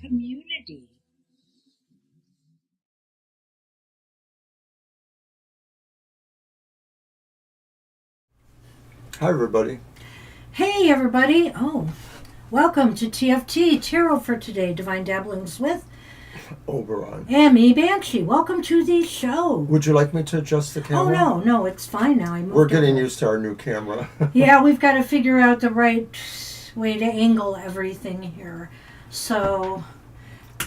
Community. Hi, everybody. Hey, everybody. Oh, welcome to TFT, Tarot for Today, Divine Dabblings with Oberon. and me, Banshee. Welcome to the show. Would you like me to adjust the camera? Oh, no, it's fine now. We're getting used to our new camera. Yeah, we've got to figure out the right way to angle everything here. So,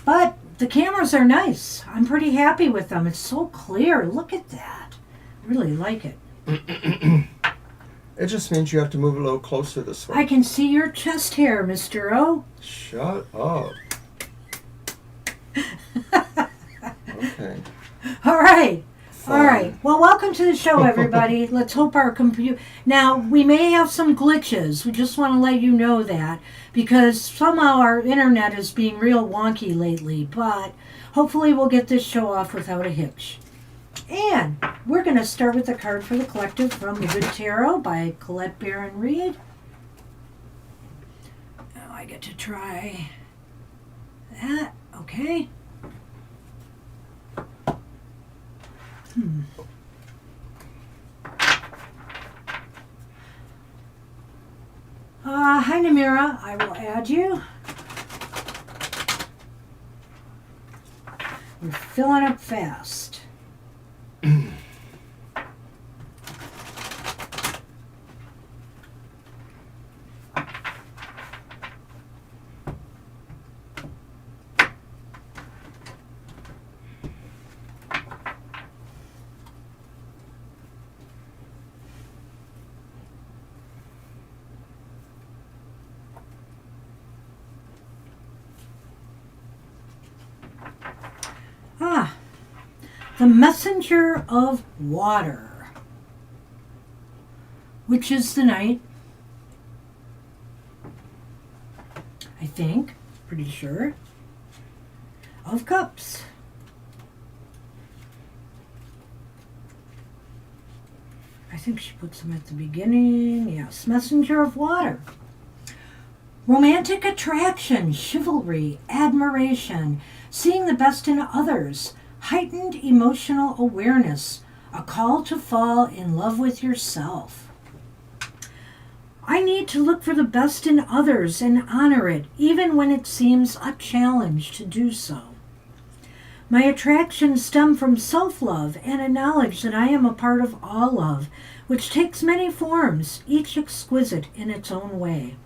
but the cameras are nice. I'm pretty happy with them. It's so clear. Look at that. I really like it. It just means you have to move a little closer this way. I can see your chest hair, Mr. O. Shut up. Okay. All right. Fine. All right. Well, welcome to the show, everybody. Let's hope our computer... Now, we may have some glitches. We just want to let you know that because somehow our internet is being real wonky lately, but hopefully we'll get this show off without a hitch. And we're going to start with the card for the collective from The Good Tarot by Colette Baron Reed. Now I get to try that. Okay. Hi, Namira. I will add you. We're filling up fast. The Messenger of Water, which is the Knight, I think, pretty sure, of Cups. I think she puts them at the beginning. Yes, Messenger of Water. Romantic attraction, chivalry, admiration, seeing the best in others, heightened emotional awareness, a call to fall in love with yourself. I need to look for the best in others and honor it, even when it seems a challenge to do so. My attractions stem from self-love and a knowledge that I am a part of all love, which takes many forms, each exquisite in its own way.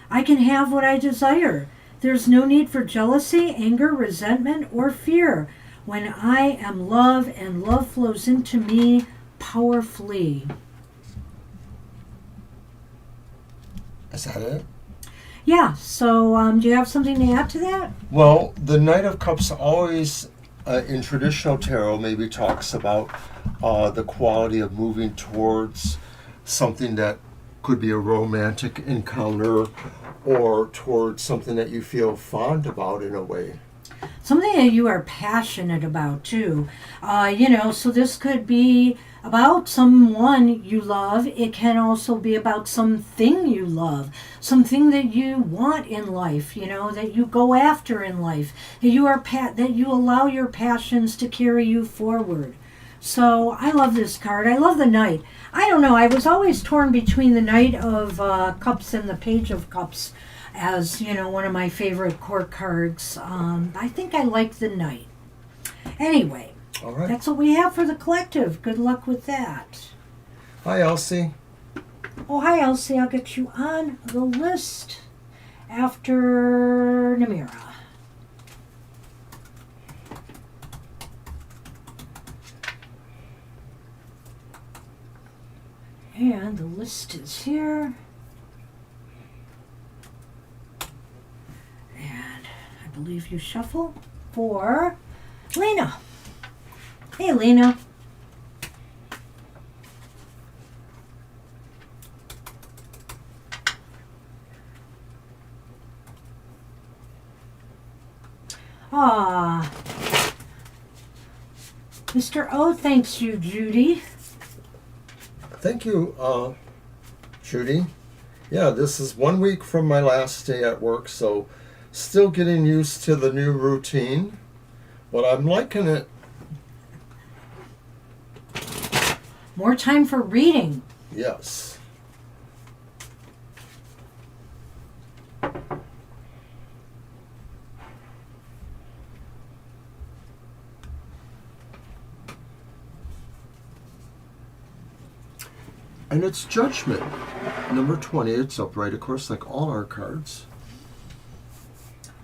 I can have what I desire. There's no need for jealousy, anger, resentment, or fear when I am love and love flows into me powerfully. Is that it? Yeah, so do you have something to add to that? Well, the Knight of Cups always, in traditional tarot, maybe talks about the quality of moving towards something that could be a romantic encounter or towards something that you feel fond about in a way. Something that you are passionate about, too. So this could be about someone you love. It can also be about something you love, something that you want in life, that you go after in life, that you allow your passions to carry you forward. So I love this card. I love the Knight. I don't know. I was always torn between the Knight of Cups and the Page of Cups as, one of my favorite court cards. I think I like the Knight. Anyway, all right. That's what we have for the collective. Good luck with that. Hi, Elsie. Oh, hi, Elsie. I'll get you on the list after Namira. And the list is here. And I believe you shuffle for Lena. Hey, Lena. Ah, Mr. O thanks you, Judy. Thank you, Judy. Yeah, this is 1 week from my last day at work, so still getting used to the new routine, but I'm liking it. More time for reading. Yes. And it's Judgment, number 20. It's upright, of course, like all our cards.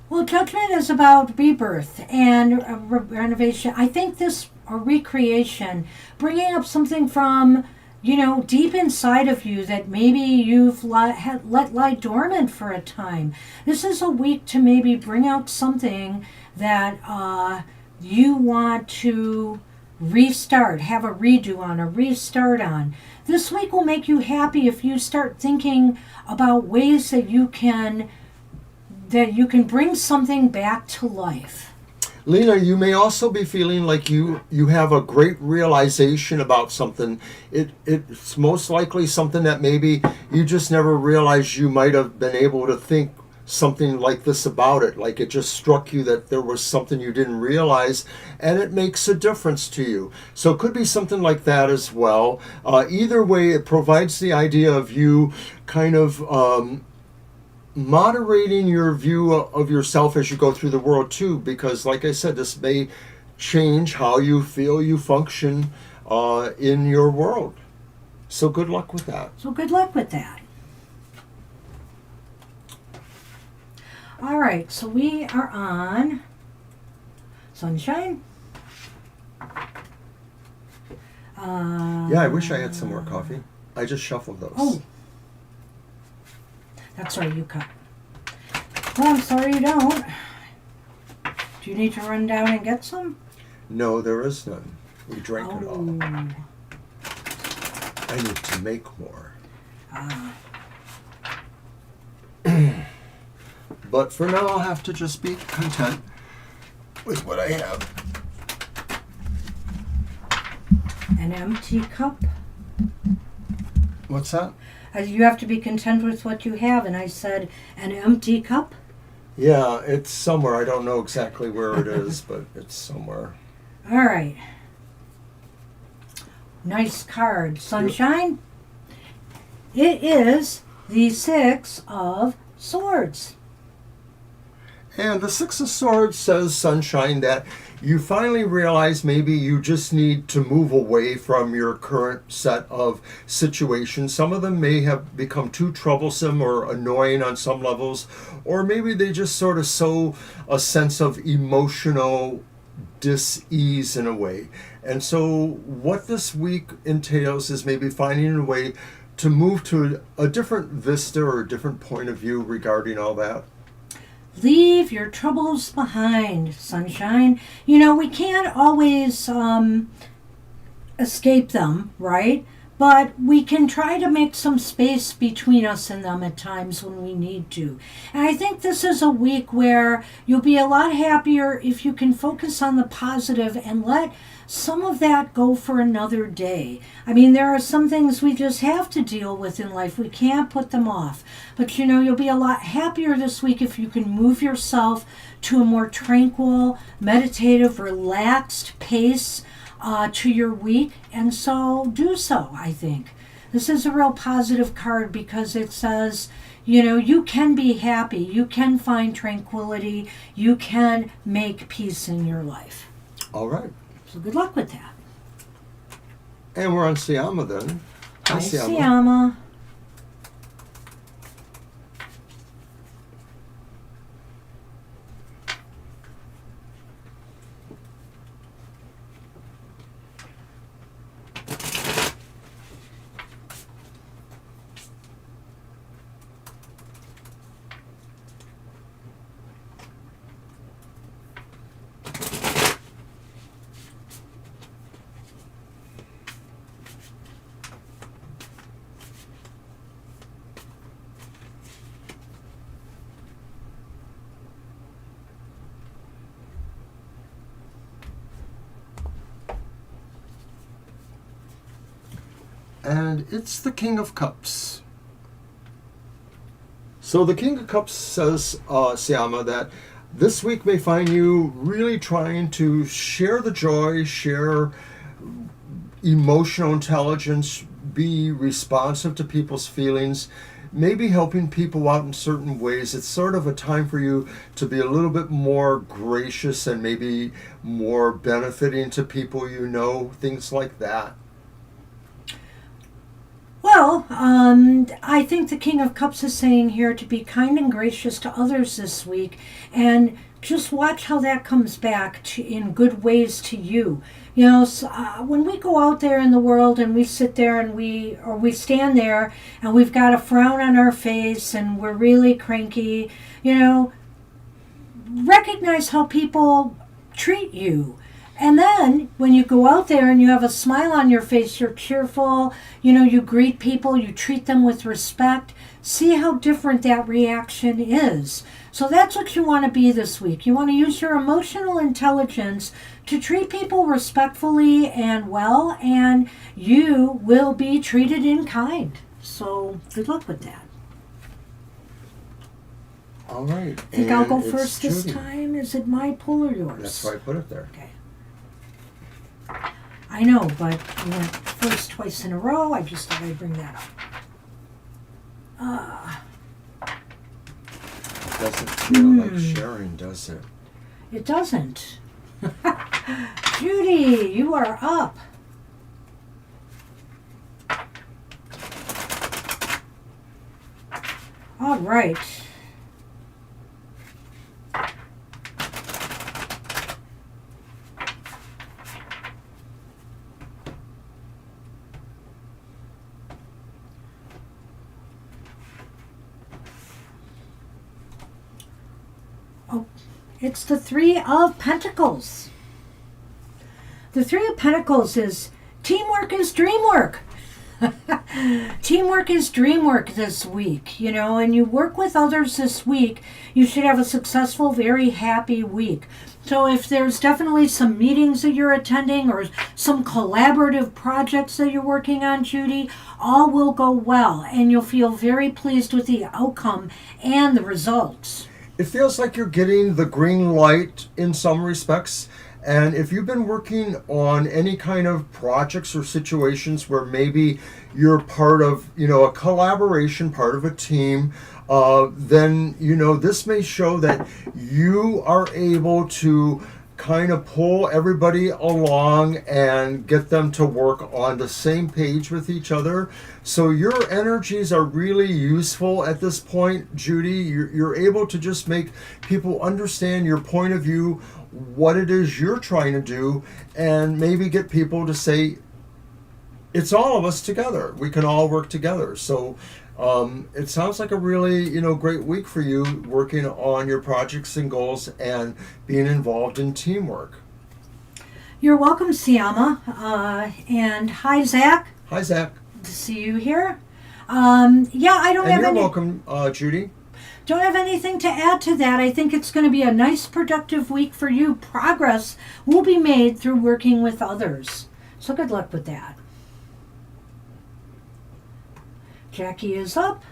Well, Judgment is about rebirth and renovation. I think this a recreation, bringing up something from, deep inside of you that maybe you've let lie dormant for a time. This is a week to maybe bring out something that you want to restart, have a redo on, a restart on. This week will make you happy if you start thinking about ways that you can bring something back to life. Lena, you may also be feeling like you have a great realization about something. It's most likely something that maybe you just never realized you might have been able to think something like this about it. Like it just struck you that there was something you didn't realize, and it makes a difference to you. So it could be something like that as well. Either way, it provides the idea of you kind of moderating your view of yourself as you go through the world too, because like I said, this may change how you feel you function in your world. So good luck with that. All right, so we are on Sunshine. Yeah, I wish I had some more coffee. I just shuffled those. Oh, that's right, you cut. Well, I'm sorry you don't. Do you need to run down and get some? No, there is none. We drank it all. Oh. I need to make more. But for now, I'll have to just be content with what I have. An empty cup. What's that? You have to be content with what you have, and I said an empty cup. Yeah, it's somewhere. I don't know exactly where it is, but it's somewhere. All right. Nice card. Sunshine. It is the Six of Swords. And the Six of Swords says, Sunshine, that you finally realize maybe you just need to move away from your current set of situations. Some of them may have become too troublesome or annoying on some levels, or maybe they just sort of sow a sense of emotional dis-ease in a way. And so what this week entails is maybe finding a way to move to a different vista or a different point of view regarding all that. Leave your troubles behind, Sunshine. We can't always escape them, right? But we can try to make some space between us and them at times when we need to. And I think this is a week where you'll be a lot happier if you can focus on the positive and let some of that go for another day. I mean, there are some things we just have to deal with in life. We can't put them off. But you'll be a lot happier this week if you can move yourself to a more tranquil, meditative, relaxed pace to your week, and so do so, I think. This is a real positive card because it says, you can be happy, you can find tranquility, you can make peace in your life. All right. So good luck with that. And we're on Siyama then. Hi, Siyama. and it's the King of Cups. So the King of Cups says, Siama, that this week may find you really trying to share the joy, share emotional intelligence, be responsive to people's feelings, maybe helping people out in certain ways. It's sort of a time for you to be a little bit more gracious and maybe more benefiting to people you know, things like that. Well, I think the King of Cups is saying here to be kind and gracious to others this week, and just watch how that comes back in good ways to you. You know, when we go out there in the world and we sit there and we stand there and we've got a frown on our face and we're really cranky, you know, recognize how people treat you. And then when you go out there and you have a smile on your face, you're cheerful, you know, you greet people, you treat them with respect, see how different that reaction is. So that's what you want to be this week. You want to use your emotional intelligence to treat people respectfully and well, and you will be treated in kind. So good luck with that. All right. I think I'll go first this time. Is it my pull or yours? That's why I put it there. Okay. I know, but you went first twice in a row. I just thought I'd bring that up. It doesn't feel like sharing, does it? It doesn't. Judy, you are up. All right. It's the Three of Pentacles. The Three of Pentacles is teamwork is dream work. Teamwork is dream work this week, you know, and you work with others this week, you should have a successful, very happy week. So if there's definitely some meetings that you're attending or some collaborative projects that you're working on, Judy, all will go well, and you'll feel very pleased with the outcome and the results. It feels like you're getting the green light in some respects. And if you've been working on any kind of projects or situations where maybe you're part of, you know, a collaboration, part of a team, then, you know, this may show that you are able to kind of pull everybody along and get them to work on the same page with each other. So your energies are really useful at this point, Judy. You're able to just make people understand your point of view, what it is you're trying to do, and maybe get people to say, it's all of us together. We can all work together. So it sounds like a really, you know, great week for you working on your projects and goals and being involved in teamwork. You're welcome, Siama. And hi, Zach. Hi, Zach. Good to see you here. Yeah, I don't And have you're any. welcome, Judy. Don't have anything to add to that. I think it's going to be a nice, productive week for you. Progress will be made through working with others. So good luck with that. Jackie is up.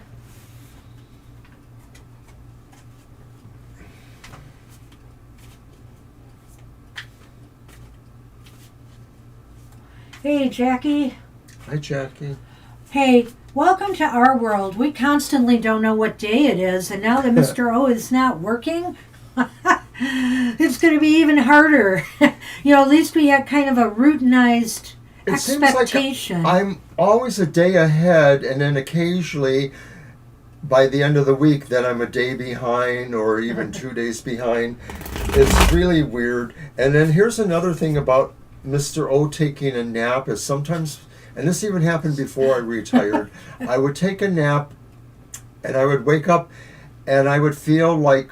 Hey, Jackie. Hi, Jackie. Hey, welcome to our world. We constantly don't know what day it is, and now that Mr. O is not working, it's going to be even harder. You know, at least we had kind of a routinized expectation. Seems like I'm always a day ahead, and then occasionally by the end of the week that I'm a day behind or even 2 days behind. It's really weird. And then here's another thing about Mr. O taking a nap is sometimes, and this even happened before I retired, I would take a nap and I would wake up and I would feel like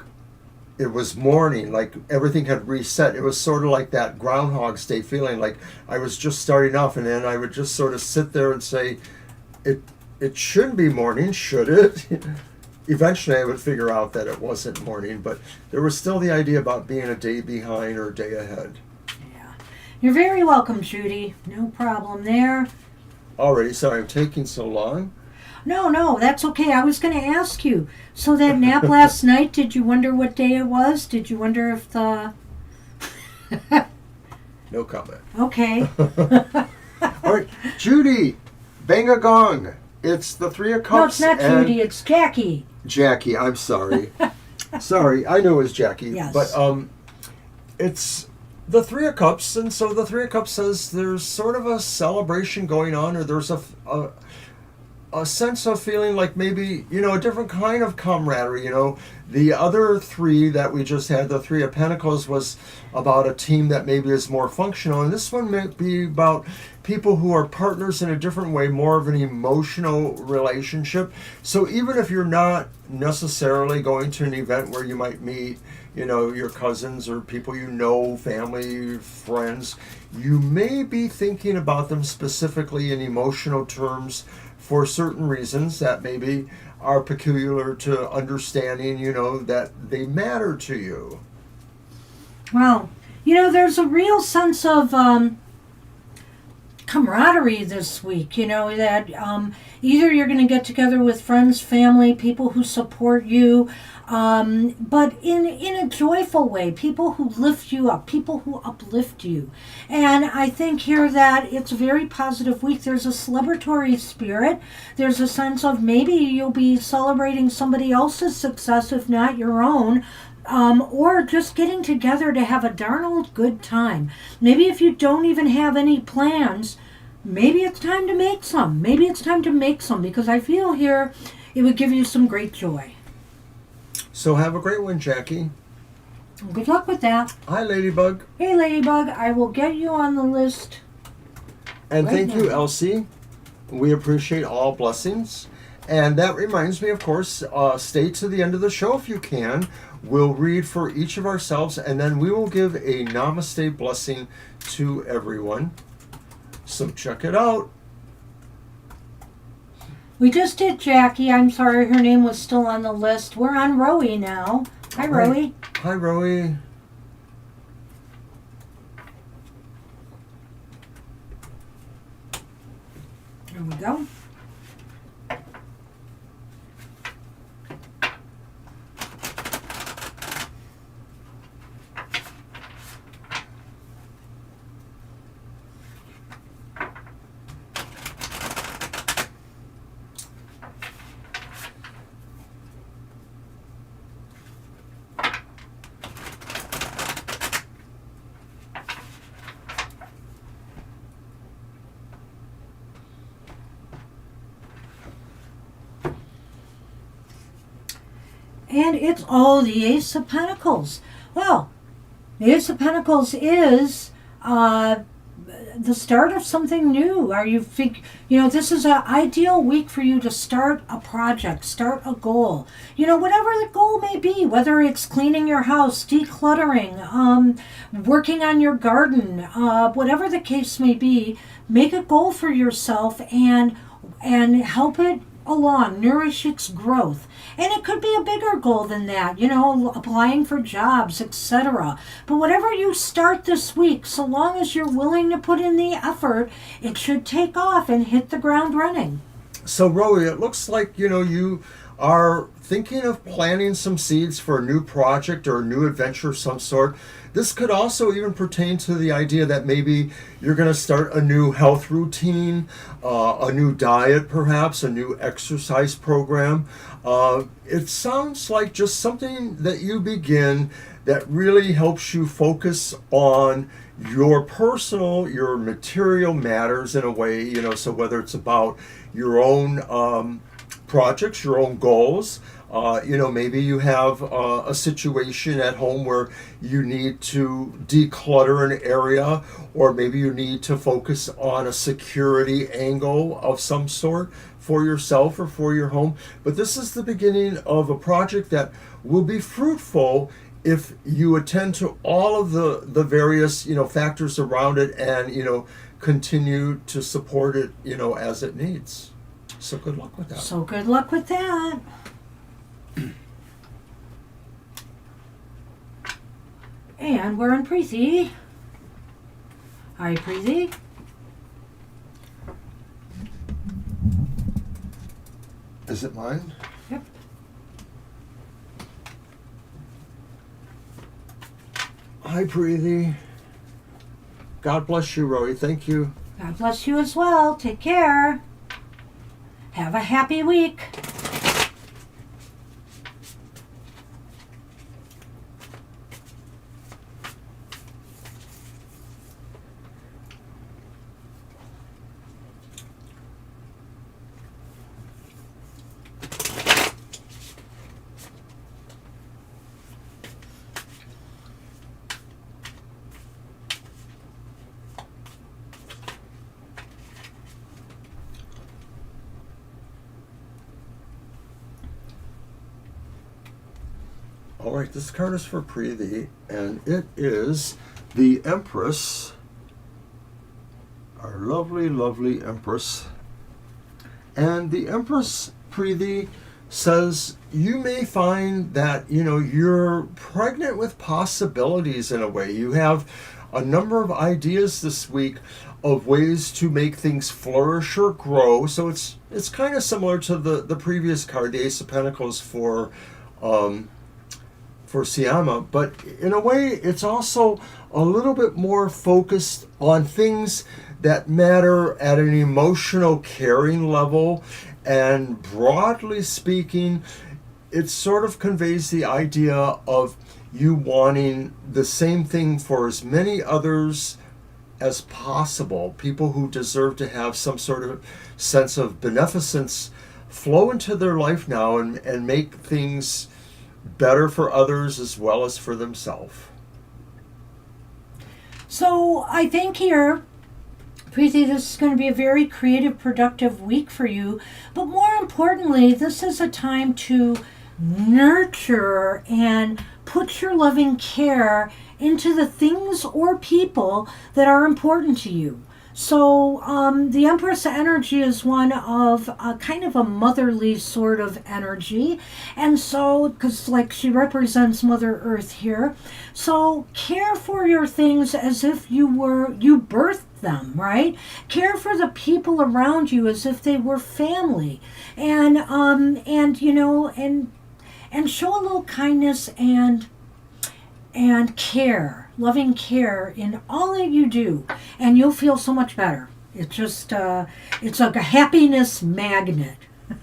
it was morning, like everything had reset. It was sort of like that Groundhog's Day feeling, like I was just starting off, and then I would just sort of sit there and say, it shouldn't be morning, should it? Eventually I would figure out that it wasn't morning, but there was still the idea about being a day behind or a day ahead. Yeah. You're very welcome, Judy. No problem there. Already, sorry I'm taking so long. No, that's okay. I was going to ask you. So that nap last night, did you wonder what day it was? Did you wonder if the... No comment. Okay. All right, Judy, bang a gong. It's the Three of Cups. No, it's not and Judy. It's Jackie. Jackie, I'm sorry. Sorry, I knew it was Jackie. Yes. But it's the Three of Cups, and so the Three of Cups says there's sort of a celebration going on, or there's a sense of feeling like maybe, a different kind of camaraderie. The other three that we just had, the Three of Pentacles, was about a team that maybe is more functional, and this one might be about people who are partners in a different way, more of an emotional relationship. So even if you're not necessarily going to an event where you might meet, your cousins or people family, friends, you may be thinking about them specifically in emotional terms for certain reasons that maybe are peculiar to understanding, that they matter to you. Well, there's a real sense of camaraderie this week, that either you're going to get together with friends, family, people who support you, but in a joyful way, people who lift you up, people who uplift you. And I think here that it's a very positive week. There's a celebratory spirit. There's a sense of maybe you'll be celebrating somebody else's success, if not your own. Or just getting together to have a darn old good time. Maybe if you don't even have any plans, maybe it's time to make some. Maybe it's time to make some, because I feel here it would give you some great joy. So have a great one, Jackie. Good luck with that. Hi, Ladybug. Hey, Ladybug, I will get you on the list. And right thank you, now. Elsie. We appreciate all blessings. And that reminds me, of course, stay to the end of the show if you can. We'll read for each of ourselves, and then we will give a namaste blessing to everyone. So check it out. We just did Jackie. I'm sorry her name was still on the list. We're on Rowie now. Hi, Rowie. Hi, Rowie. There we go. And it's the Ace of Pentacles. Well, the Ace of Pentacles is the start of something new. This is an ideal week for you to start a project, start a goal. Whatever the goal may be, whether it's cleaning your house, decluttering, working on your garden, whatever the case may be, make a goal for yourself and help it along, nourish its growth. And it could be a bigger goal than that, applying for jobs, etc. But whatever you start this week, so long as you're willing to put in the effort, it should take off and hit the ground running. So, Rowie, it looks like, you are thinking of planting some seeds for a new project or a new adventure of some sort. This could also even pertain to the idea that maybe you're going to start a new health routine, a new diet perhaps, a new exercise program. It sounds like just something that you begin that really helps you focus on your material matters in a way, so whether it's about your own projects, your own goals. Maybe you have a situation at home where you need to declutter an area, or maybe you need to focus on a security angle of some sort for yourself or for your home. But this is the beginning of a project that will be fruitful if you attend to all of the various, factors around it and, continue to support it, as it needs. So good luck with that. So good luck with that. And we're in Preeti. Hi, Preeti. Is it mine? Yep. Hi, Preeti. God bless you, Roy. Thank you. God bless you as well. Take care. Have a happy week. All right, this card is for Preeti, and it is the Empress, our lovely, lovely Empress. And the Empress, Preeti, says you may find that, you're pregnant with possibilities in a way. You have a number of ideas this week of ways to make things flourish or grow. So it's kind of similar to the previous card, the Ace of Pentacles for Siama, but in a way it's also a little bit more focused on things that matter at an emotional caring level, and broadly speaking it sort of conveys the idea of you wanting the same thing for as many others as possible, people who deserve to have some sort of sense of beneficence flow into their life now and make things better for others as well as for themselves. So I think here, Preeti, this is going to be a very creative, productive week for you. But more importantly, this is a time to nurture and put your loving care into the things or people that are important to you. So the Empress energy is one of kind of a motherly sort of energy. And so, because like she represents Mother Earth here. So care for your things as if you birthed them, right? Care for the people around you as if they were family. And show a little kindness and care, loving care in all that you do, and you'll feel so much better. It's just, it's like a happiness magnet.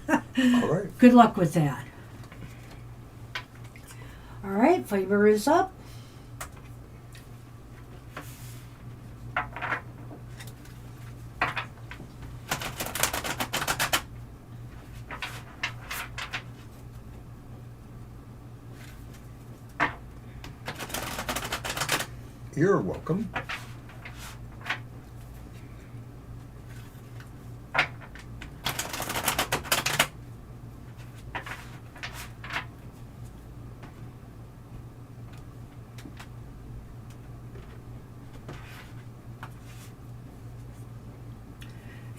All right. Good luck with that. All right, Fiber is up. You're welcome.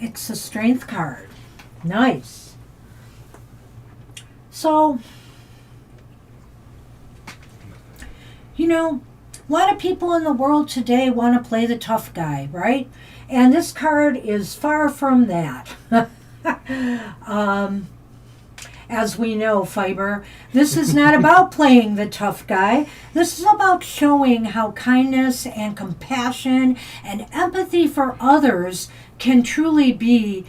It's a strength card. Nice. So, a lot of people in the world today want to play the tough guy, right? And this card is far from that. As we know, Fiber, this is not about playing the tough guy. This is about showing how kindness and compassion and empathy for others can truly be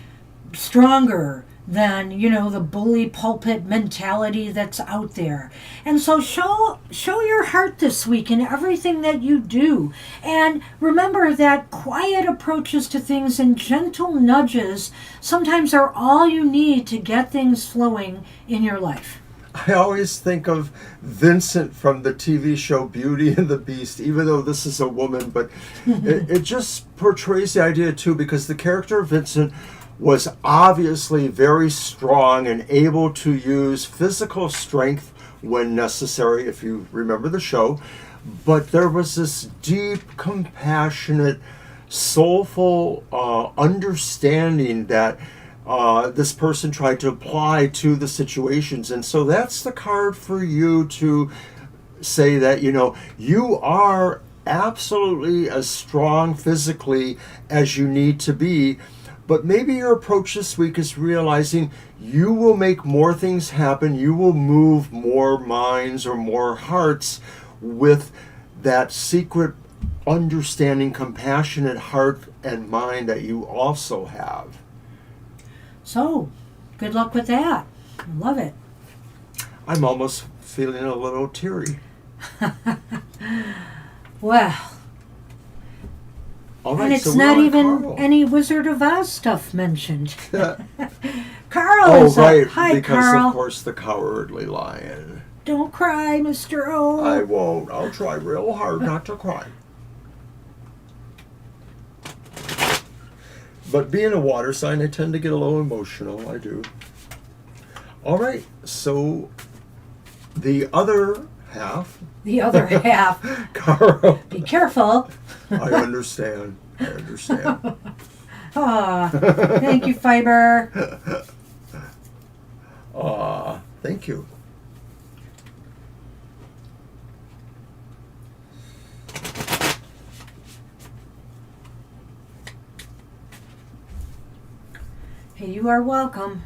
stronger than, the bully pulpit mentality that's out there. And so show your heart this week in everything that you do. And remember that quiet approaches to things and gentle nudges sometimes are all you need to get things flowing in your life. I always think of Vincent from the TV show Beauty and the Beast, even though this is a woman, but it just portrays the idea too, because the character of Vincent was obviously very strong and able to use physical strength when necessary, if you remember the show. But there was this deep, compassionate, soulful understanding that this person tried to apply to the situations. And so that's the card for you to say that, you are absolutely as strong physically as you need to be, But maybe your approach this week is realizing you will make more things happen. You will move more minds or more hearts with that secret, understanding, compassionate heart and mind that you also have. So, good luck with that. I love it. I'm almost feeling a little teary. Well, All right, and it's so we're not on even Carl. any Wizard of Oz stuff mentioned. Carl Oh, is right, up. Hi, because Carl. of course the cowardly lion. Don't cry, Mr. O. I won't. I'll try real hard not to cry. But being a water sign, I tend to get a little emotional. I do. All right, so the other half. The other half. Carl. Be careful. I understand. I understand. Ah, thank you, Fiber. Thank you. Hey, you are welcome.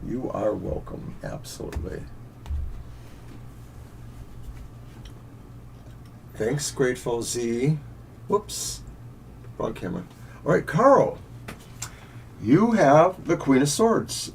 You are welcome. Absolutely. Thanks, Grateful Z. Whoops. Wrong camera. All right, Carl. You have the Queen of Swords.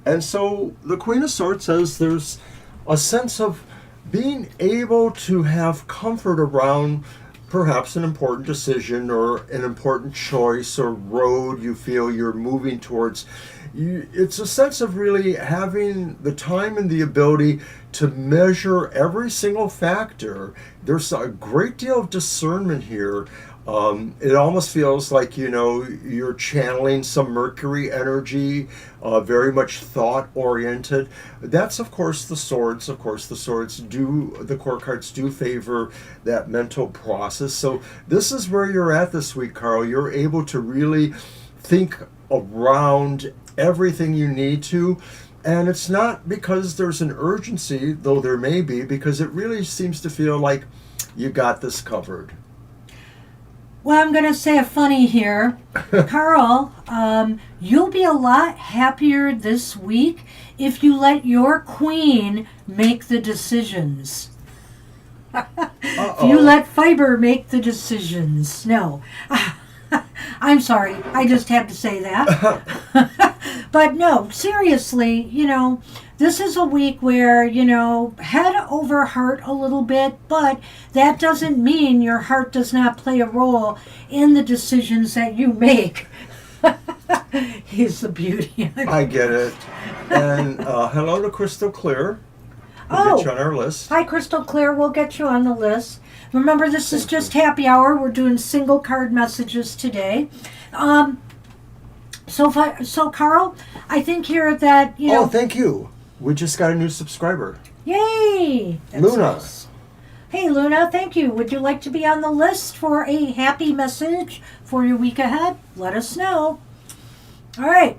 And so the Queen of Swords says there's a sense of being able to have comfort around perhaps an important decision or an important choice or road you feel you're moving towards. It's a sense of really having the time and the ability to measure every single factor. There's a great deal of discernment here. It almost feels like, you're channeling some Mercury energy, very much thought-oriented. That's, of course, the swords. Of course, the core cards do favor that mental process. So this is where you're at this week, Carl. You're able to really think around everything you need to. And it's not because there's an urgency, though there may be, because it really seems to feel like you got this covered. Well, I'm going to say a funny here. Carl, you'll be a lot happier this week if you let your queen make the decisions. If you let Fiber make the decisions. No. I'm sorry. I just had to say that. But no, seriously, this is a week where, head over heart a little bit, but that doesn't mean your heart does not play a role in the decisions that you make. He's the beauty. I get it. And hello to Crystal Clear. We'll get you on our list. Hi, Crystal Clear. We'll get you on the list. Remember, this is just happy hour. We're doing single card messages today. So Carl, I think here that, Oh, thank you. We just got a new subscriber. Yay! That's Luna. Nice. Hey, Luna, thank you. Would you like to be on the list for a happy message for your week ahead? Let us know. All right.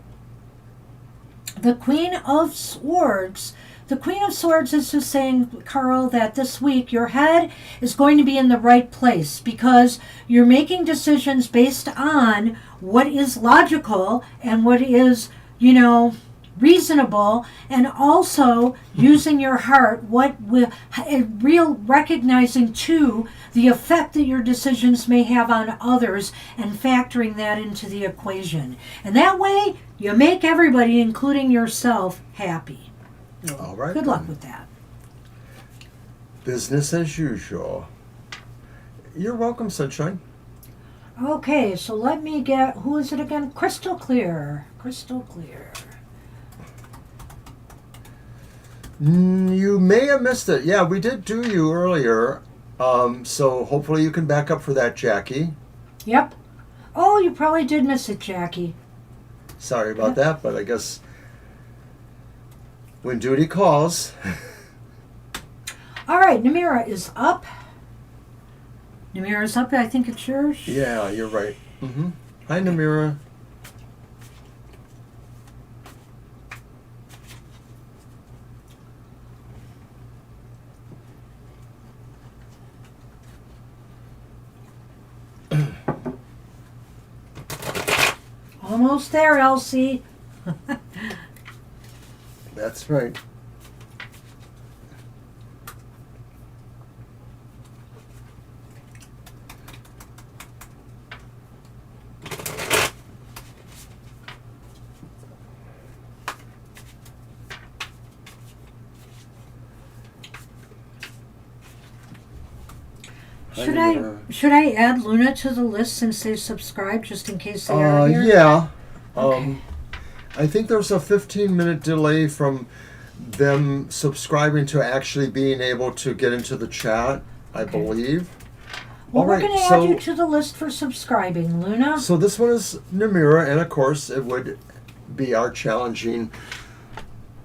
The Queen of Swords. The Queen of Swords is just saying, Carl, that this week your head is going to be in the right place because you're making decisions based on what is logical and what is, reasonable, and also using your heart, recognizing too the effect that your decisions may have on others and factoring that into the equation. And that way you make everybody, including yourself, happy. All right. Good luck with that. Business as usual. You're welcome, Sunshine. Okay, so let me get, who is it again? Crystal Clear. Crystal Clear. You may have missed it. Yeah, we did do you earlier. So hopefully you can back up for that, Jackie. Yep. Oh, you probably did miss it, Jackie. Sorry about that, but I guess when duty calls. All right, Namira is up. Namira's up, I think it's yours. Yeah, you're right. Mm-hmm. Hi, Namira. Almost there, Elsie. That's right. Should I add Luna to the list since they subscribed, just in case they are here? Yeah. Okay. I think there's a 15-minute delay from them subscribing to actually being able to get into the chat, I believe. Well, All we're right, going to add you to the list for subscribing, Luna. So this one is Namira, and of course it would be our challenging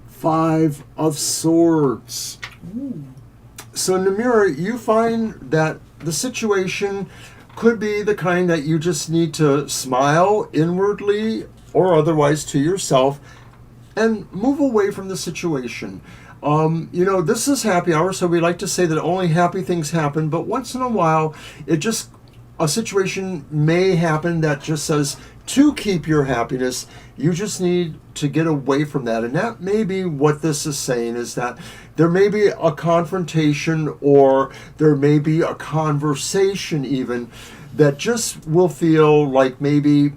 5 of Swords. Ooh. So Namira, you find that the situation could be the kind that you just need to smile inwardly or otherwise to yourself and move away from the situation. This is happy hour, so we like to say that only happy things happen, but once in a while, a situation may happen that just says, to keep your happiness, you just need to get away from that. And that may be what this is saying, is that there may be a confrontation or there may be a conversation even that just will feel like maybe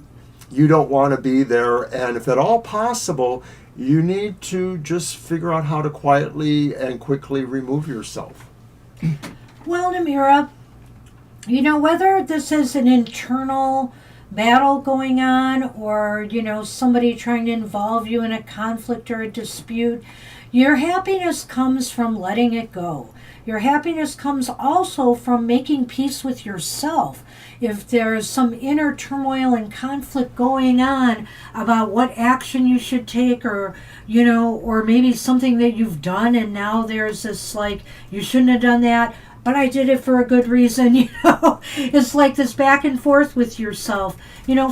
you don't want to be there. And if at all possible, you need to just figure out how to quietly and quickly remove yourself. Well, Namira, whether this is an internal battle going on or, somebody trying to involve you in a conflict or a dispute, your happiness comes from letting it go. Your happiness comes also from making peace with yourself. If there's some inner turmoil and conflict going on about what action you should take, or maybe something that you've done and now there's this like, you shouldn't have done that, but I did it for a good reason, It's like this back and forth with yourself.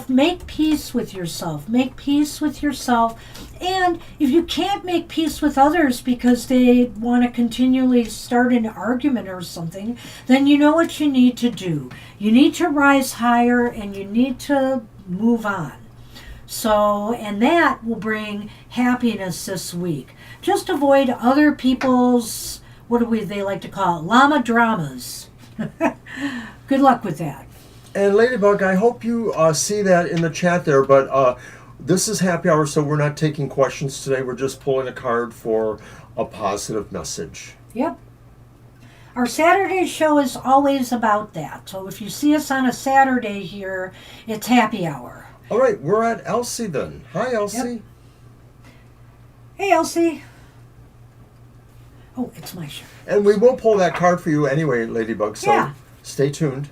Make peace with yourself. Make peace with yourself. And if you can't make peace with others because they want to continually start an argument or something, then you know what you need to do. You need to rise higher and you need to move on. So, and that will bring happiness this week. Just avoid other people's, they like to call it, llama dramas. Good luck with that. And Ladybug, I hope you see that in the chat there, but this is happy hour, so we're not taking questions today. We're just pulling a card for a positive message. Yep. Our Saturday show is always about that. So if you see us on a Saturday here, it's happy hour. All right, we're at Elsie then. Hi, Elsie. Yep. Hey, Elsie. Oh, it's my show. And we will pull that card for you anyway, Ladybug, so stay tuned.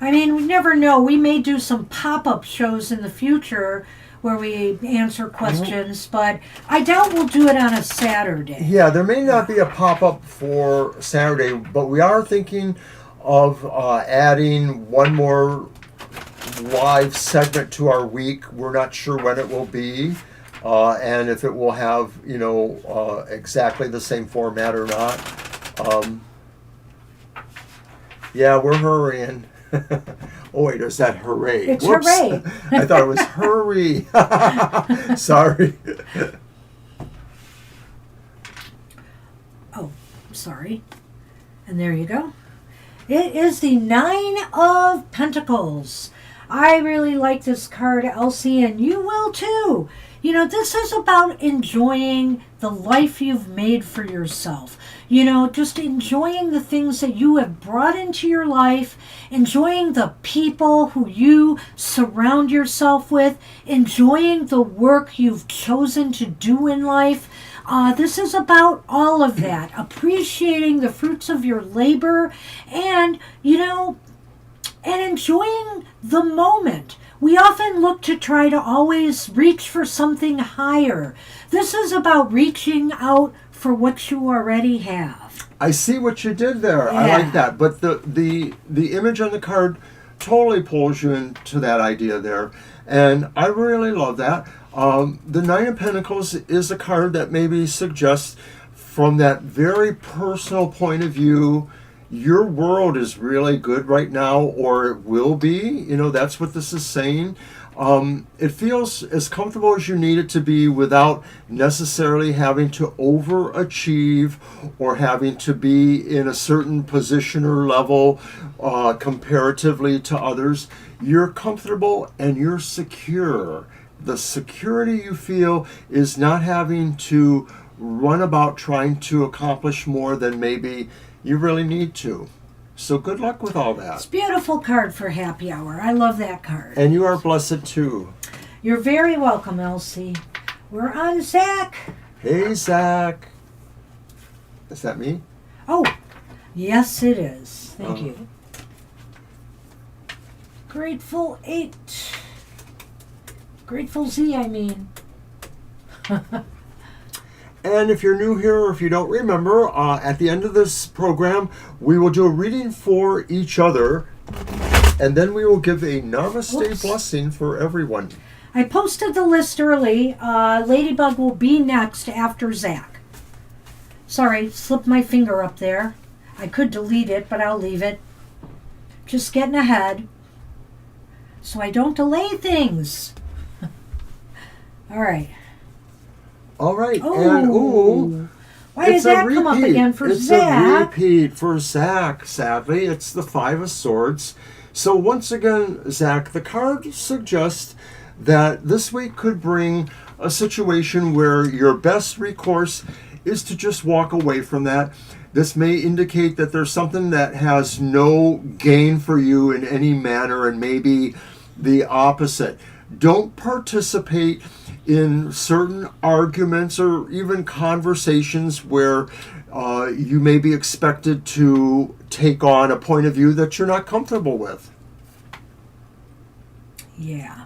I mean, we never know. We may do some pop-up shows in the future where we answer questions, but I doubt we'll do it on a Saturday. Yeah, there may not be a pop-up for Saturday, but we are thinking of adding one more live segment to our week. We're not sure when it will be. And if it will have, exactly the same format or not. Yeah, we're hurrying. Oh, wait, is that hooray? It's Whoops. hooray. I thought it was hurry. Sorry. Oh, sorry. And there you go. It is the 9 of Pentacles. I really like this card, Elsie, and you will too. This is about enjoying the life you've made for yourself. Just enjoying the things that you have brought into your life, enjoying the people who you surround yourself with, enjoying the work you've chosen to do in life. This is about all of that, appreciating the fruits of your labor and, and enjoying the moment. We often look to try to always reach for something higher. This is about reaching out for what you already have. I see what you did there. Yeah. I like that. But the image on the card totally pulls you into that idea there. And I really love that. The 9 of Pentacles is a card that maybe suggests from that very personal point of view, your world is really good right now, or it will be. You know, that's what this is saying. It feels as comfortable as you need it to be without necessarily having to overachieve or having to be in a certain position or level comparatively to others. You're comfortable and you're secure. The security you feel is not having to run about trying to accomplish more than maybe you really need to. So good luck with all that. It's a beautiful card for happy hour. I love that card. And you are blessed too. You're very welcome, Elsie. We're on Zach. Hey, Zach. Is that me? Oh, yes, it is. Thank you. Grateful 8. Grateful Z, I mean. And if you're new here or if you don't remember, at the end of this program, we will do a reading for each other, and then we will give a Namaste blessing for everyone. I posted the list early. Ladybug will be next after Zach. Sorry, slipped my finger up there. I could delete it, but I'll leave it. Just getting ahead so I don't delay things. All right. All right. Oh. And why did that come up again for Zach? It's a repeat for Zach, sadly. It's the Five of Swords. So once again, Zach, the card suggests that this week could bring a situation where your best recourse is to just walk away from that. This may indicate that there's something that has no gain for you in any manner, and maybe the opposite. Don't participate in certain arguments or even conversations where you may be expected to take on a point of view that you're not comfortable with. Yeah.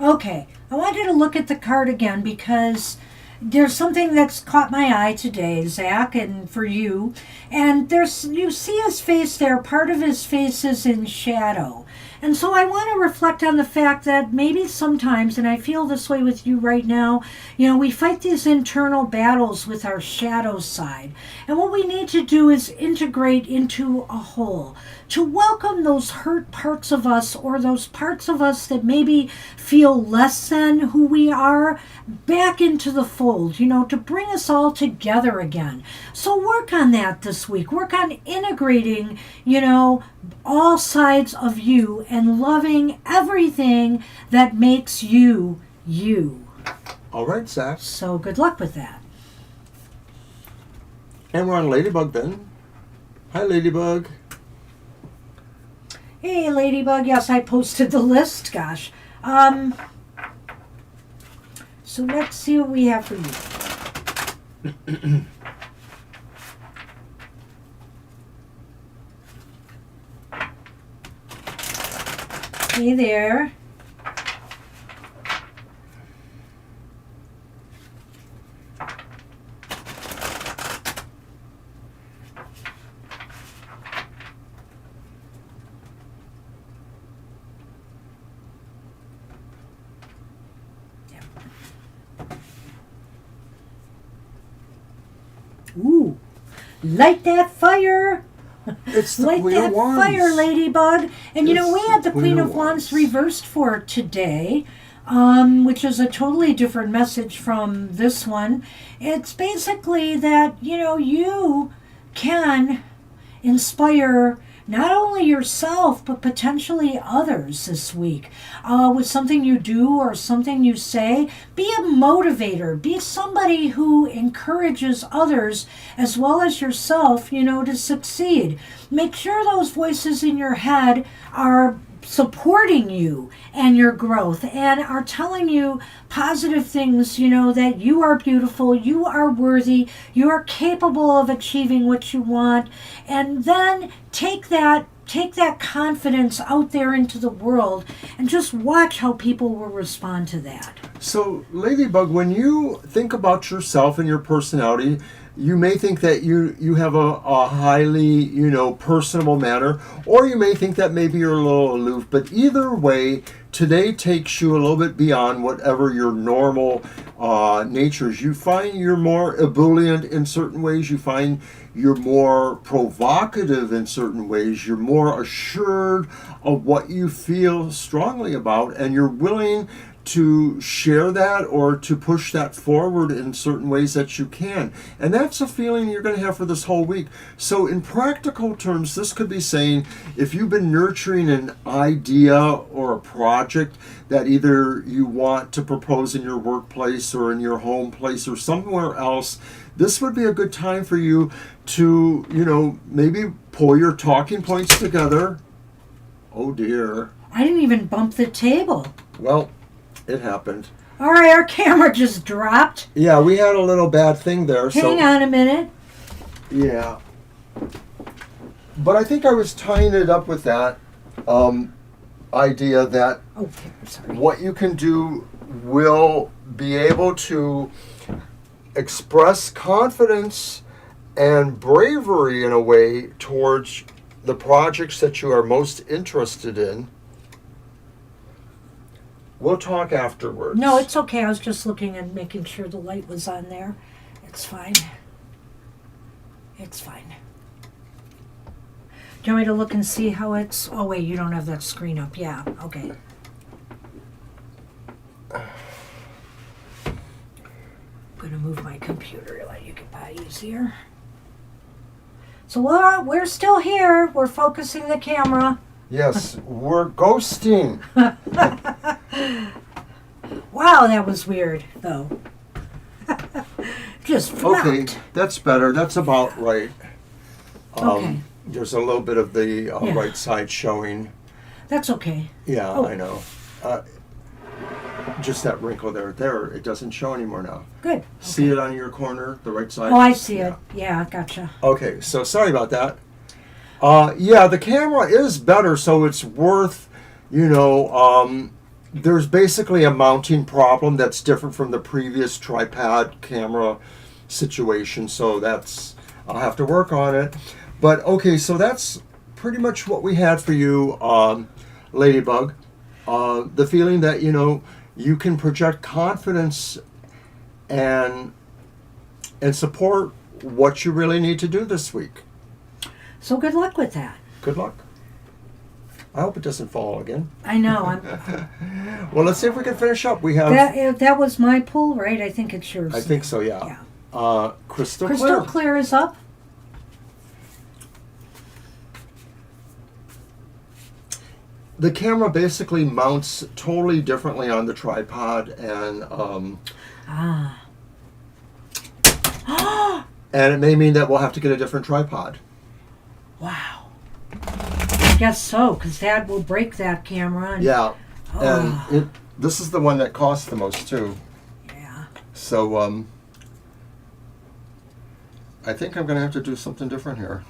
Okay. I wanted to look at the card again because there's something that's caught my eye today, Zach, and for you. And you see his face there. Part of his face is in shadow. And so I want to reflect on the fact that maybe sometimes, and I feel this way with you right now, we fight these internal battles with our shadow side. And what we need to do is integrate into a whole, to welcome those hurt parts of us or those parts of us that maybe feel less than who we are back into the fold, to bring us all together again. So work on that this week. Work on integrating, all sides of you and loving everything that makes you, you. All right, Zach. So good luck with that. And we're on Ladybug then. Hi, Ladybug. Hey, Ladybug. Yes, I posted the list. Gosh. So let's see what we have for you. Hey there. Ooh, light that fire. It's the Light Queen that of Wands. fire, Ladybug. And we had the Queen of Wands reversed for today, which is a totally different message from this one. It's basically that, you can inspire not only yourself, but potentially others this week. With something you do or something you say, be a motivator. Be somebody who encourages others as well as yourself, to succeed. Make sure those voices in your head are supporting you and your growth and are telling you positive things, that you are beautiful, you are worthy, you are capable of achieving what you want. And then take that confidence out there into the world and just watch how people will respond to that. So, Ladybug, when you think about yourself and your personality, you may think that you have a highly, personable manner, or you may think that maybe you're a little aloof. But either way, today takes you a little bit beyond whatever your normal nature is. You find you're more ebullient in certain ways. You find you're more provocative in certain ways, you're more assured of what you feel strongly about, and you're willing to share that or to push that forward in certain ways that you can. And that's a feeling you're going to have for this whole week. So in practical terms, this could be saying if you've been nurturing an idea or a project that either you want to propose in your workplace or in your home place or somewhere else, this would be a good time for you to, maybe pull your talking points together. Oh dear. I didn't even bump the table. Well, it happened. All right, our camera just dropped. Yeah, we had a little bad thing there. Hang on a minute. Yeah. But I think I was tying it up with that idea that what you can do will be able to express confidence and bravery in a way towards the projects that you are most interested in. We'll talk afterwards. No, it's okay. I was just looking and making sure the light was on there. It's fine. It's fine. Do you want me to look and see how it's... Oh, wait, you don't have that screen up. Yeah, okay. I'm going to move my computer to let you get by easier. So we're still here. We're focusing the camera. Yes, we're ghosting. Wow, that was weird, though. Just flopped. Okay, that's better. That's about right. Okay. There's a little bit of the right side showing. That's okay. Yeah, Oh. I know. Just that wrinkle there. There, it doesn't show anymore now. Good. See it on your corner, the right side? Oh, I see it. Yeah, gotcha. Okay, so sorry about that. Yeah, the camera is better, so it's worth, there's basically a mounting problem that's different from the previous tripod camera situation, so I'll have to work on it. But okay, so that's pretty much what we had for you, Ladybug. The feeling that, you can project confidence and support what you really need to do this week. So good luck with that. Good luck. I hope it doesn't fall again. I know. Well, let's see if we can finish up. We have... That was my pull, right? I think it's yours. I think so, yeah. Crystal Crystal Clear is up. The camera basically mounts totally differently on the tripod, and and it may mean that we'll have to get a different tripod. Wow. I guess so, because Dad will break that camera. Yeah, and this is the one that costs the most too. Yeah. So I think I'm going to have to do something different here.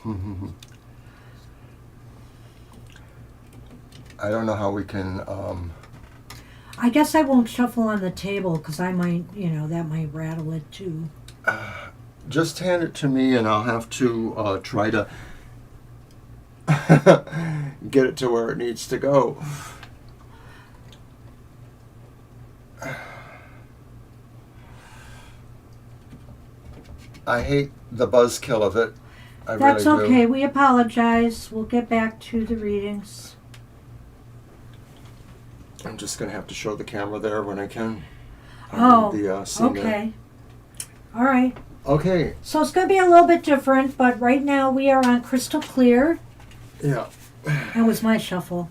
I don't know how we can... I guess I won't shuffle on the table because I might, that might rattle it too. Just hand it to me and I'll have to try to get it to where it needs to go. I hate the buzzkill of it. That's really do. Okay. We apologize. We'll get back to the readings. I'm just going to have to show the camera there when I can. Okay. All right. Okay. So it's going to be a little bit different, but right now we are on Crystal Clear. Yeah. That was my shuffle.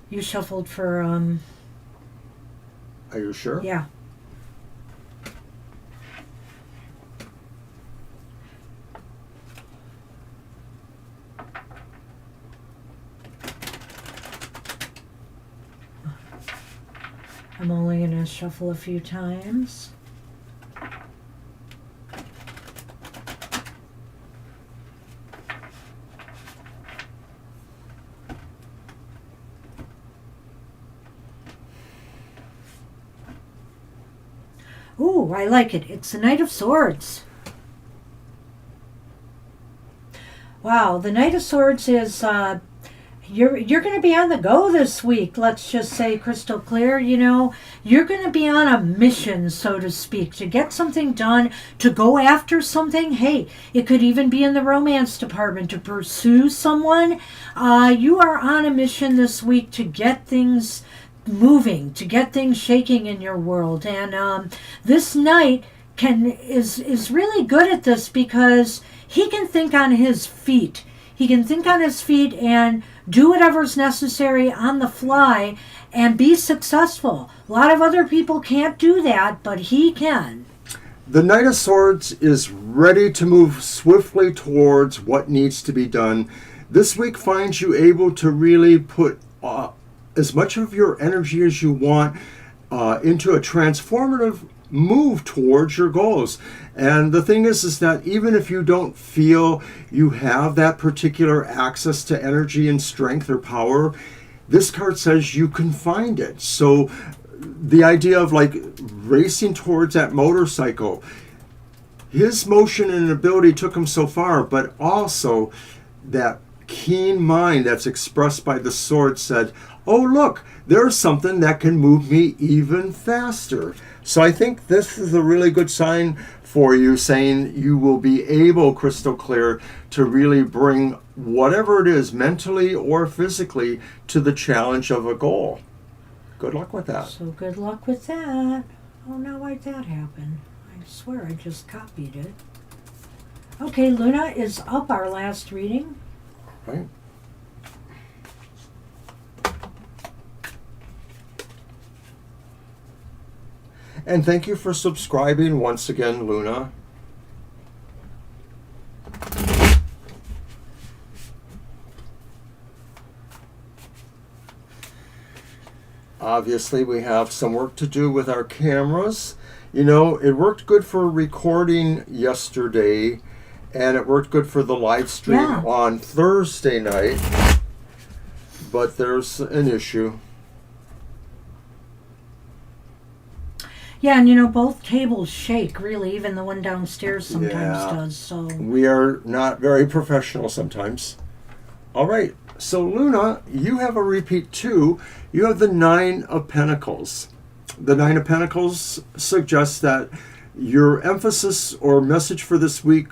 You shuffled for, Are you sure? Yeah. I'm only going to shuffle a few times. Ooh, I like it. It's the Knight of Swords. Wow, the Knight of Swords is, you're going to be on the go this week. Let's just say crystal clear. You're going to be on a mission, so to speak, to get something done, to go after something. Hey, it could even be in the romance department, to pursue someone. You are on a mission this week to get things moving, to get things shaking in your world. And this knight is really good at this because he can think on his feet. He can think on his feet and do whatever's necessary on the fly and be successful. A lot of other people can't do that, but he can. The Knight of Swords is ready to move swiftly towards what needs to be done. This week finds you able to really put as much of your energy as you want into a transformative move towards your goals. And the thing is that even if you don't feel you have that particular access to energy and strength or power, this card says you can find it. So the idea of like racing towards that motorcycle, his motion and ability took him so far, but also that keen mind that's expressed by the sword said, oh look, there's something that can move me even faster. So I think this is a really good sign for you, saying you will be able, crystal clear, to really bring whatever it is, mentally or physically, to the challenge of a goal. Good luck with that. So good luck with that. Oh, now why'd that happen? I swear I just copied it. Okay, Luna is up, our last reading. Right. And thank you for subscribing once again, Luna. Obviously, we have some work to do with our cameras. It worked good for recording yesterday, and it worked good for the live stream on Thursday night. But there's an issue. Yeah, and both tables shake, really. Even the one downstairs sometimes does. So we are not very professional sometimes. All right. So, Luna, you have a repeat too. You have the Nine of Pentacles. The Nine of Pentacles suggests that your emphasis or message for this week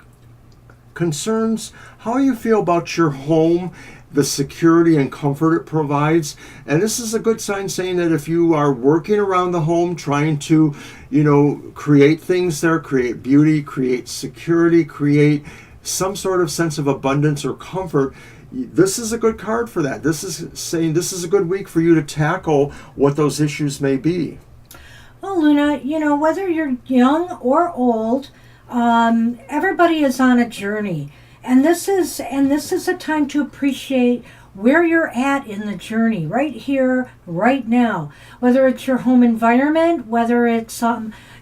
concerns how you feel about your home, the security and comfort it provides. And this is a good sign, saying that if you are working around the home, trying to, create things there, create beauty, create security, create some sort of sense of abundance or comfort, this is a good card for that. This is saying this is a good week for you to tackle what those issues may be. Well, Luna, whether you're young or old, everybody is on a journey. And this is a time to appreciate where you're at in the journey, right here, right now. Whether it's your home environment, whether it's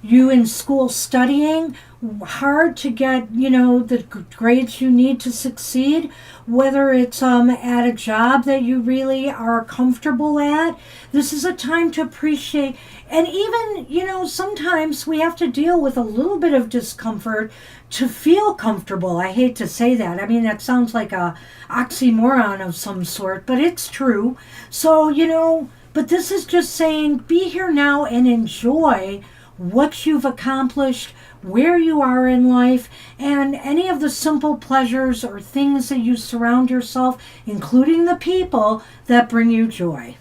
you in school studying hard to get, the grades you need to succeed, whether it's at a job that you really are comfortable at. This is a time to appreciate. And even, sometimes we have to deal with a little bit of discomfort to feel comfortable. I hate to say that. I mean, that sounds like a oxymoron of some sort, but it's true. So, but this is just saying, be here now and enjoy what you've accomplished, where you are in life, and any of the simple pleasures or things that you surround yourself, including the people that bring you joy.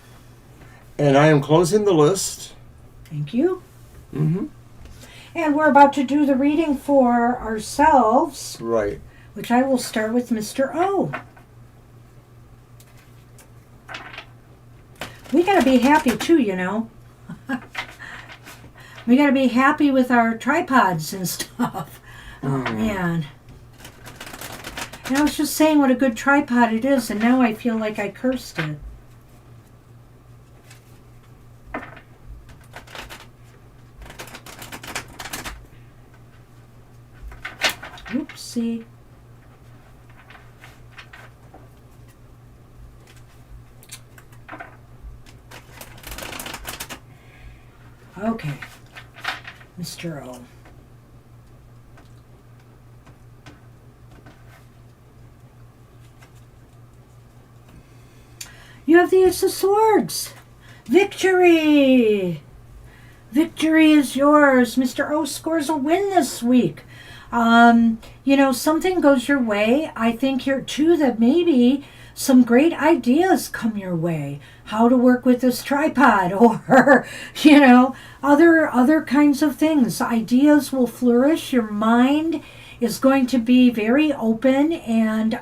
And I am closing the list. Thank you. Mm-hmm. And we're about to do the reading for ourselves. Right. Which I will start with Mr. O. We got to be happy too, We got to be happy with our tripods and stuff. Oh, man. And I was just saying what a good tripod it is, and now I feel like I cursed it. Oopsie. Okay. Mr. O. You have the Ace of Swords. Victory! Victory is yours. Mr. O scores a win this week. Something goes your way. I think here too that maybe some great ideas come your way. How to work with this tripod or, other kinds of things. Ideas will flourish. Your mind is going to be very open and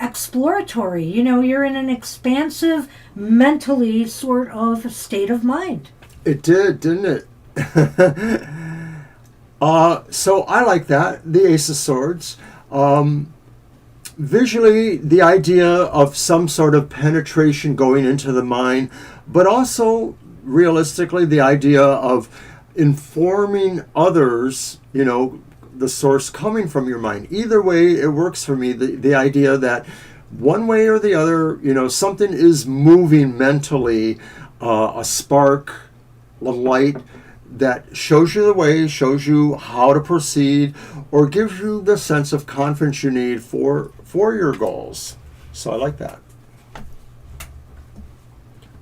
exploratory. You're in an expansive, mentally sort of state of mind. It did, didn't it? So I like that, the Ace of Swords. Visually, the idea of some sort of penetration going into the mind, but also realistically, the idea of informing others, the source coming from your mind. Either way, it works for me. The idea that one way or the other, something is moving mentally, a spark, a light that shows you the way, shows you how to proceed, or gives you the sense of confidence you need for your goals. So I like that.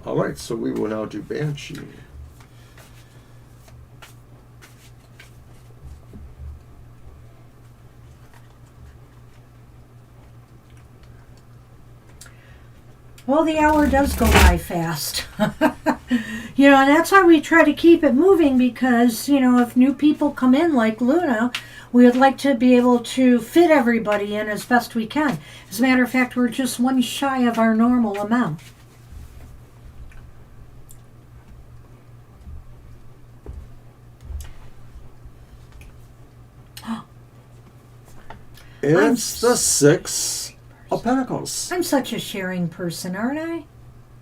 All right, so we will now do Banshee. Well, the hour does go by fast. And that's why we try to keep it moving because, if new people come in like Luna, we would like to be able to fit everybody in as best we can. As a matter of fact, we're just one shy of our normal amount. It's the Six of Pentacles. I'm such a sharing person, aren't I?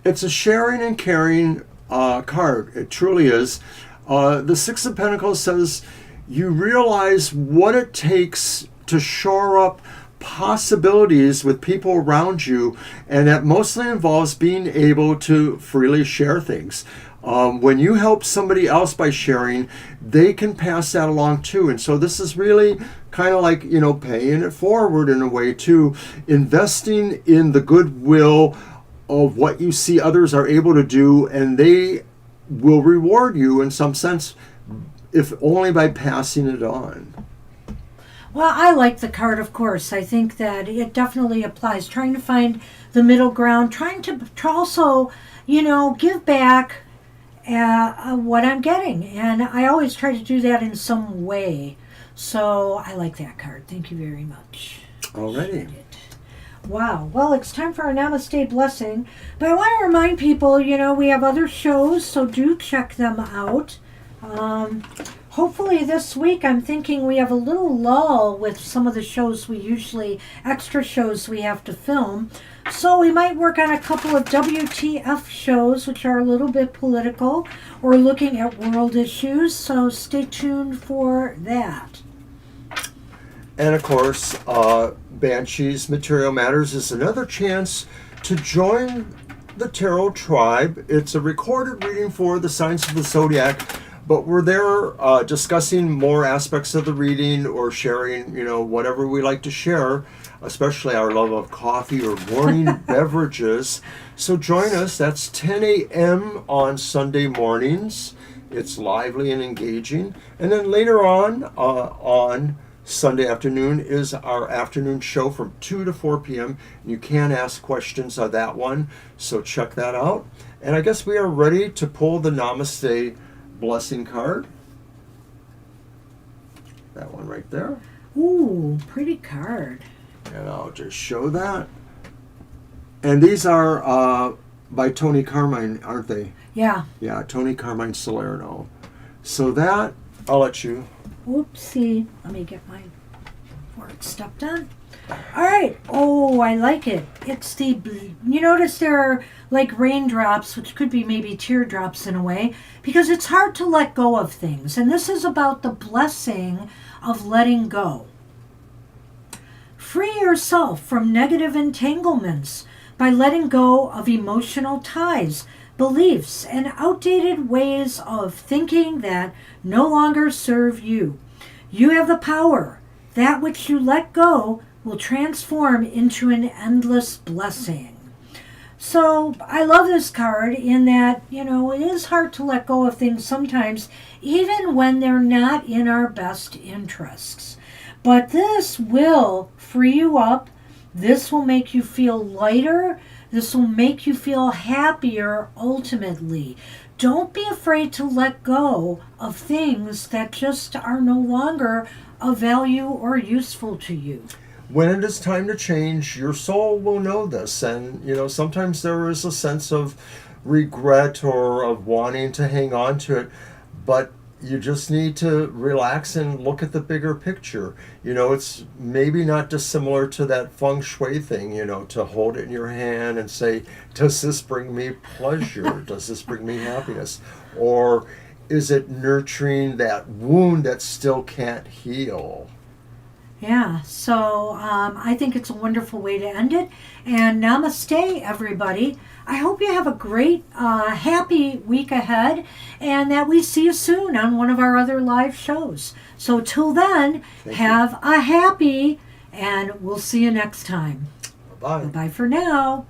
It's a sharing and caring card. It truly is. The Six of Pentacles says you realize what it takes to shore up possibilities with people around you, and that mostly involves being able to freely share things. When you help somebody else by sharing, they can pass that along too. And so this is really kind of like, paying it forward in a way too, investing in the goodwill of what you see others are able to do, and they will reward you in some sense, if only by passing it on. Well, I like the card, of course. I think that it definitely applies. Trying to find the middle ground, trying to also, give back what I'm getting. And I always try to do that in some way. So I like that card. Thank you very much. Alrighty. Wow. Well, it's time for our Namaste blessing. But I want to remind people, we have other shows, so do check them out. Hopefully this week, I'm thinking we have a little lull with some of the shows extra shows we have to film. So we might work on a couple of WTF shows, which are a little bit political, or looking at world issues. So stay tuned for that. And of course, Banshee's Material Matters is another chance to join the Tarot Tribe. It's a recorded reading for the signs of the zodiac, but we're there discussing more aspects of the reading or sharing, whatever we like to share, especially our love of coffee or morning beverages. So join us. That's 10 a.m. on Sunday mornings. It's lively and engaging. And then later on Sunday afternoon is our afternoon show from 2 to 4 p.m. You can ask questions on that one, so check that out. And I guess we are ready to pull the Namaste blessing card. That one right there. Ooh, pretty card. And I'll just show that. And these are by Tony Carmine, aren't they? Yeah. Yeah, Tony Carmine Salerno. So that, I'll let you. Oopsie. Let me get my work stuff done. All right. Oh, I like it. It's the, you notice there are like raindrops, which could be maybe teardrops in a way, because it's hard to let go of things. And this is about the blessing of letting go. Free yourself from negative entanglements by letting go of emotional ties, beliefs, and outdated ways of thinking that no longer serve you. You have the power. That which you let go will transform into an endless blessing. So I love this card in that, it is hard to let go of things sometimes, even when they're not in our best interests. But this will free you up. This will make you feel lighter. This will make you feel happier ultimately. Don't be afraid to let go of things that just are no longer of value or useful to you. When it is time to change, your soul will know this. And, sometimes there is a sense of regret or of wanting to hang on to it. But you just need to relax and look at the bigger picture. It's maybe not dissimilar to that feng shui thing, to hold it in your hand and say, does this bring me pleasure? Does this bring me happiness? Or is it nurturing that wound that still can't heal? Yeah, so I think it's a wonderful way to end it. And namaste, everybody. I hope you have a great, happy week ahead and that we see you soon on one of our other live shows. So till then, have a happy, and we'll see you next time. Bye-bye. Bye for now.